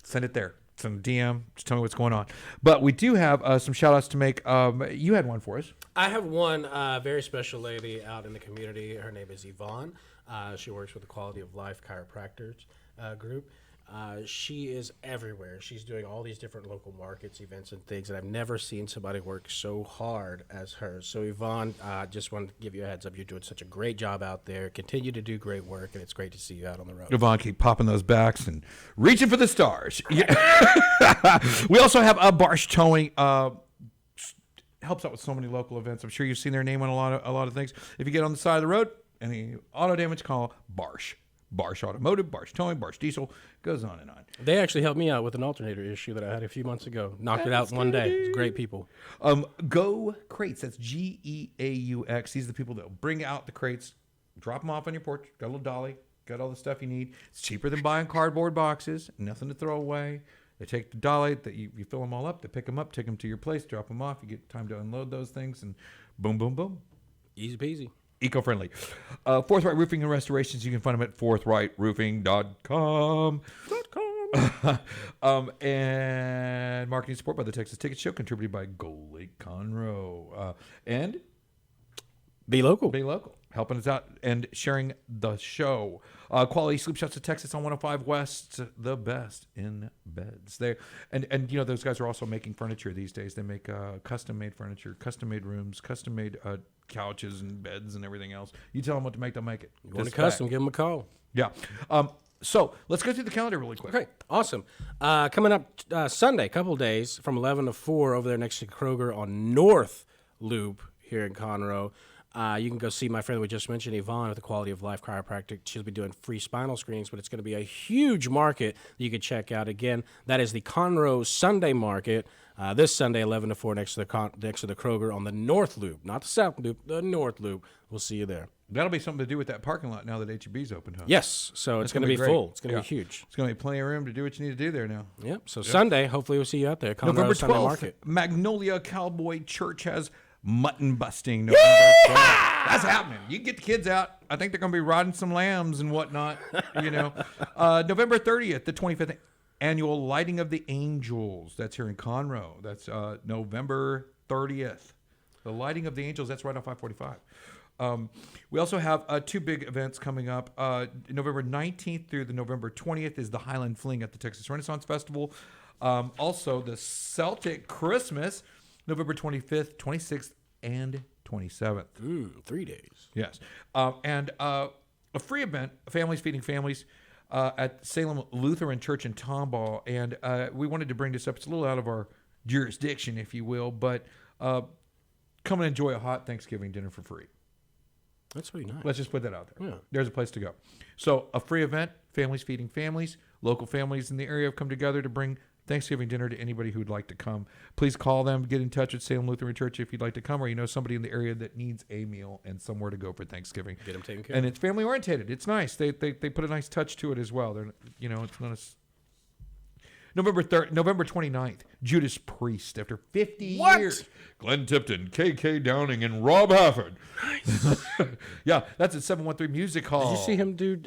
Send it there. Send a DM. Just tell me what's going on. But we do have some shout outs to make. You had one for us. I have one very special lady out in the community. Her name is Yvonne. She works with the Quality of Life Chiropractors group. She is everywhere. She's doing all these different local markets, events, and things, and I've never seen somebody work so hard as her. So, Yvonne, just wanted to give you a heads up. You're doing such a great job out there. Continue to do great work, and it's great to see you out on the road. Yvonne, keep popping those backs and reaching for the stars. Yeah. We also have Barsh Towing. Helps out with so many local events. I'm sure you've seen their name on a lot of things. If you get on the side of the road, any auto damage, call Barsh. Barsh Automotive, Barsh Towing, Barsh Diesel, goes on and on. They actually helped me out with an alternator issue that I had a few months ago. Knocked it out in one day. It's great people. Geaux Crates, that's Geaux. These are the people that will bring out the crates, drop them off on your porch, got a little dolly, got all the stuff you need. It's cheaper than buying cardboard boxes, nothing to throw away. They take the dolly, you fill them all up, they pick them up, take them to your place, drop them off. You get time to unload those things, and boom, boom, boom. Easy peasy. Eco-friendly. Forthright Roofing and Restorations, you can find them at forthrightroofing.com. And marketing support by the Texas Ticket Show, contributed by Gold Lake Conroe. And Be local. Be local. Helping us out and sharing the show. Quality Sleep Shots of Texas on 105 West, the best in beds. And those guys are also making furniture these days. They make custom-made furniture, custom-made rooms, custom-made couches and beds and everything else. You tell them what to make, they'll make it. You want a custom, give them a call. Yeah. So let's go through the calendar really quick. Okay, awesome. Coming up Sunday, a couple of days, from 11 to 4 over there next to Kroger on North Loop here in Conroe. You can go see my friend we just mentioned, Yvonne, with the Quality of Life Chiropractic. She'll be doing free spinal screenings, but it's going to be a huge market that you can check out. Again, that is the Conroe Sunday Market, this Sunday, 11 to 4, next to the Kroger on the North Loop. Not the South Loop, the North Loop. We'll see you there. That'll be something to do with that parking lot now that HEB's open, huh? Yes, so it's going to be full. It's going to be huge. It's going to be plenty of room to do what you need to do there now. Yep, so Sunday, hopefully we'll see you out there. Conroe November Sunday 12th, Market. Magnolia Cowboy Church has mutton busting. November 12th. That's happening. You can get the kids out. I think they're going to be riding some lambs and whatnot. November 30th, the 25th annual Lighting of the Angels. That's here in Conroe. That's November 30th. The Lighting of the Angels. That's right on 545. We also have two big events coming up. November 19th through the November 20th is the Highland Fling at the Texas Renaissance Festival. Also, the Celtic Christmas, November 25th, 26th, and 27th. 3 days. Yes. And a free event, Families Feeding Families, at Salem Lutheran Church in Tomball. And we wanted to bring this up. It's a little out of our jurisdiction, if you will, but come and enjoy a hot Thanksgiving dinner for free. That's pretty nice. Let's just put that out there. Yeah. There's a place to go. So a free event, Families Feeding Families. Local families in the area have come together to bring Thanksgiving dinner to anybody who'd like to come. Please call them. Get in touch with Salem Lutheran Church if you'd like to come, or you know somebody in the area that needs a meal and somewhere to go for Thanksgiving. Get them taken care And of. it's family orientated. It's nice. They put a nice touch to it as well. They're, you know, it's not as November 29th, Judas Priest. After 50 years, Glenn Tipton, KK Downing, and Rob Halford. Nice. Yeah, that's at 713 Music Hall. Did you see him do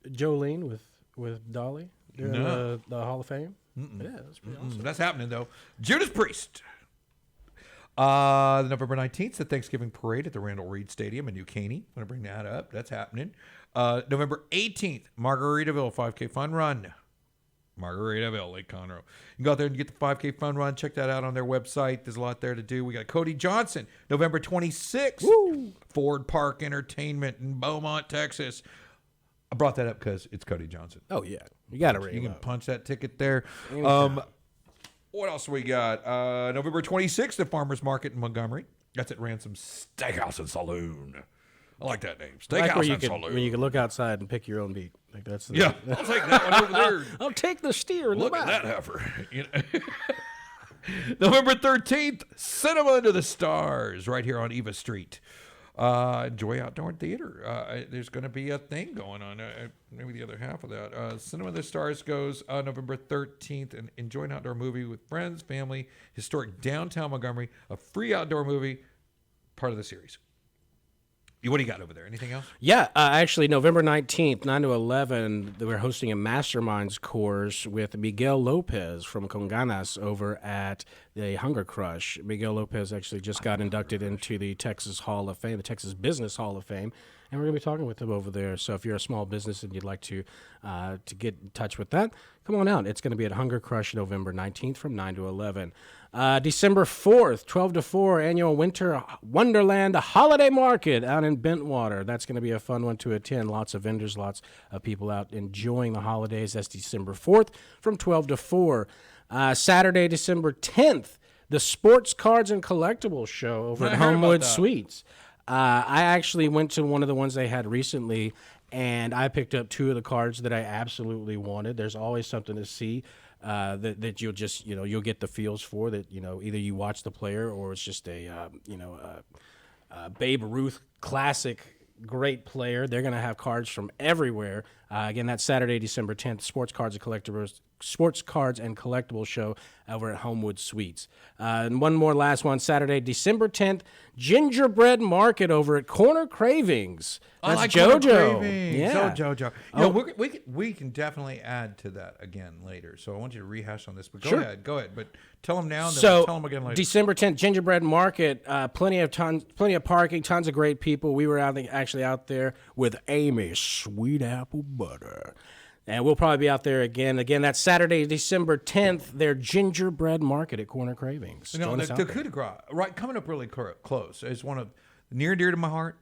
Jolene with Dolly during the Hall of Fame? Yeah, that's pretty awesome. That's happening though. Judas Priest. November 19th, the Thanksgiving parade at the Randall Reed Stadium in New Caney. I'm going to bring that up. That's happening. November 18th, Margaritaville 5K Fun Run. Margaritaville, Lake Conroe. You can go out there and get the 5K Fun Run. Check that out on their website. There's a lot there to do. We got Cody Johnson, November 26th. Woo! Ford Park Entertainment in Beaumont, Texas. I brought that up because it's Cody Johnson. Oh, yeah. You got to ring You can up. punch that ticket there. What else we got? November 26th, the Farmers Market in Montgomery. That's at Ransom Steakhouse and Saloon. I like that name. I like Steakhouse where and Saloon. when you can look outside and pick your own beat. Like that's the, Yeah, I'll take that one over there. I'll take the steer in Look the at back. that heifer. You know? November 13th, Cinema Under the Stars, right here on Eva Street. Enjoy Outdoor Theater. There's going to be a thing going on. Maybe the other half of that. Cinema Under the Stars goes November 13th. And enjoy an outdoor movie with friends, family, historic downtown Montgomery. A free outdoor movie, part of the series. What do you got over there? Anything else? Yeah, actually, November 19th, 9 to 11, we're hosting a Masterminds course with Miguel Lopez from Conganas over at the Hunger Crush. Miguel Lopez actually just got inducted into the Texas Hall of Fame, the Texas Business Hall of Fame, and we're going to be talking with him over there. So if you're a small business and you'd like to get in touch with that, come on out. It's going to be at Hunger Crush November 19th from 9 to 11. December 4th, 12 to 4, annual Winter Wonderland Holiday Market out in Bentwater. That's going to be a fun one to attend. Lots of vendors, lots of people out enjoying the holidays. That's December 4th from 12 to 4. Saturday, December 10th, the Sports Cards and Collectibles Show over at Homewood Suites. I actually went to one of the ones they had recently, and I picked up two of the cards that I absolutely wanted. There's always something to see. That you'll just, you'll get the feels for that, either you watch the player or it's just a Babe Ruth classic, great player. They're going to have cards from everywhere. Again, that's Saturday, December 10th, Sports Cards and Collectibles Show over at Homewood Suites. And one more last one, Saturday, December 10th, Gingerbread Market over at Corner Cravings. That's I like JoJo. Yeah. So JoJo. We can definitely add to that again later. So I want you to rehash on this, but go ahead. But tell them now and then tell them again later. December 10th, Gingerbread Market, plenty of parking, tons of great people. We were actually out there with Amy Sweet Apple Butter. And we'll probably be out there again. Again, that's Saturday, December 10th, their Gingerbread Market at Corner Cravings. The coup de grace, right, coming up really close, is one of near and dear to my heart,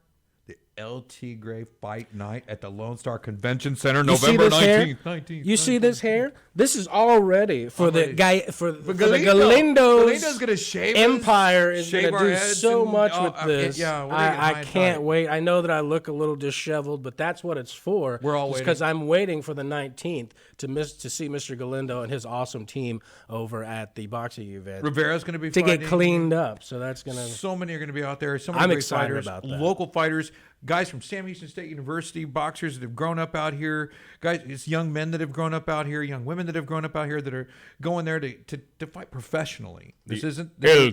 the El Tigre Fight Night at the Lone Star Convention Center, November 19th. You see this hair? This is already for the guy for the Galindo's. Galindo's gonna shave Empire is shave gonna do so much with we're this. I can't wait. I know that I look a little disheveled, but that's what it's for. We're all waiting because I'm waiting for the 19th to see Mr. Galindo and his awesome team over at the boxing event. Rivera's going to be to fighting. Get cleaned up. So that's gonna. So many are going to be out there. So many I'm great excited fighters, about that. local fighters, guys from Sam Houston State University, boxers that have grown up out here, guys, it's young men that have grown up out here, young women that have grown up out here that are going there to fight professionally. This isn't a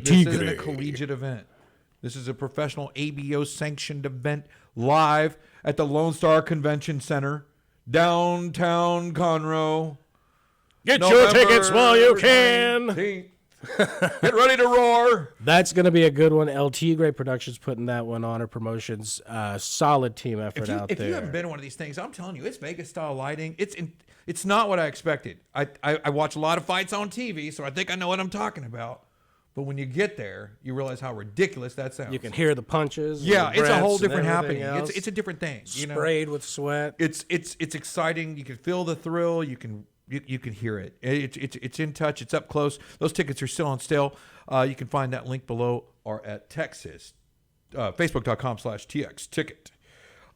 collegiate event. This is a professional ABO sanctioned event live at the Lone Star Convention Center, downtown Conroe. Get your tickets while you can. 19th. Get ready to roar. That's going to be a good one. El Tigre Productions putting that one on, or Promotions. Solid team effort out there. If you haven't been to one of these things, I'm telling you, it's Vegas-style lighting. It's not what I expected. I watch a lot of fights on TV, so I think I know what I'm talking about. But when you get there, you realize how ridiculous that sounds. You can hear the punches. Yeah, the it's a whole breaths and different everything happening. else. It's a different thing. Sprayed with sweat. It's exciting. You can feel the thrill. You can hear it. It's in touch. It's up close. Those tickets are still on sale. You can find that link below or at Texas, Facebook.com/TX ticket.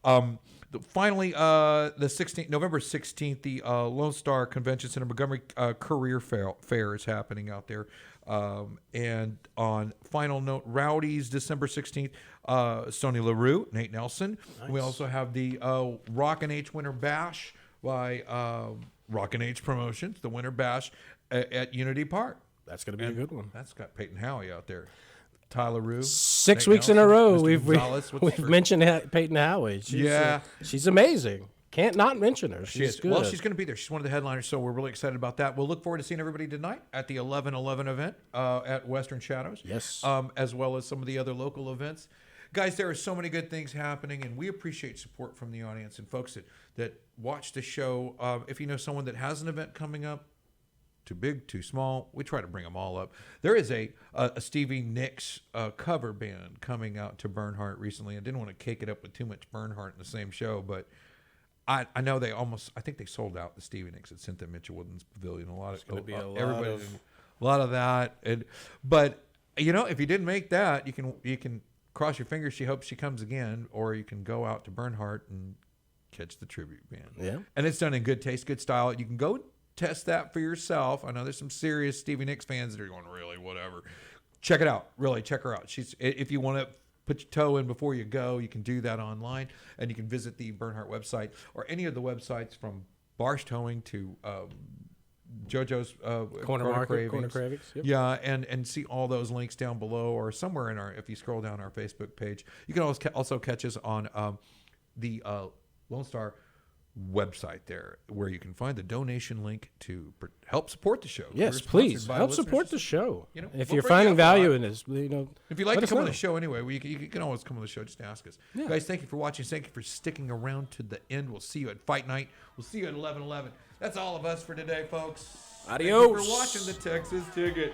Finally, the 16th, November 16th, the Lone Star Convention Center Montgomery Career Fair is happening out there. And on final note, Rowdy's December 16th, Sony LaRue, Nate Nelson. Nice. We also have the Rockin' H Winter Bash by Rockin' H Promotions, the Winter Bash at Unity Park. That's going to be a good one. That's got Peyton Howie out there. Tyler Rue. 6 weeks in a row, we've we've mentioned Peyton Howie. She's amazing. Can't not mention her. She's good. Well, she's going to be there. She's one of the headliners, so we're really excited about that. We'll look forward to seeing everybody tonight at the 11/11 event at Western Shadows. Yes. As well as some of the other local events. Guys, there are so many good things happening, and we appreciate support from the audience and folks that watch the show. If you know someone that has an event coming up, too big, too small, we try to bring them all up. There is a Stevie Nicks cover band coming out to Bernhardt recently. I didn't want to cake it up with too much Bernhardt in the same show, but I know I think they sold out the Stevie Nicks at Cynthia Mitchell Woodlands Pavilion. A lot of that. But you know, if you didn't make that, you can cross your fingers. She hopes she comes again, or you can go out to Bernhardt and catch the tribute band. Yeah, and it's done in good taste, good style. You can go test that for yourself. I know there's some serious Stevie Nicks fans that are going, really, whatever. Check it out. Really, check her out. If you want to put your toe in before you go, you can do that online, and you can visit the Bernhardt website or any of the websites from Barsh Towing to JoJo's Corner Cravings. Yep. Yeah, and see all those links down below or somewhere if you scroll down our Facebook page. You can also catch us on the Lone Star website there, where you can find the donation link to help support the show. Yes, please help support the show. You know, if you're finding value in this, you know, if you'd like to come on the show anyway, you can always come on the show. Just ask us, guys. Thank you for watching. Thank you for sticking around to the end. We'll see you at Fight Night. We'll see you at 11/11. That's all of us for today, folks. Adios. Thank you for watching the Texas Ticket.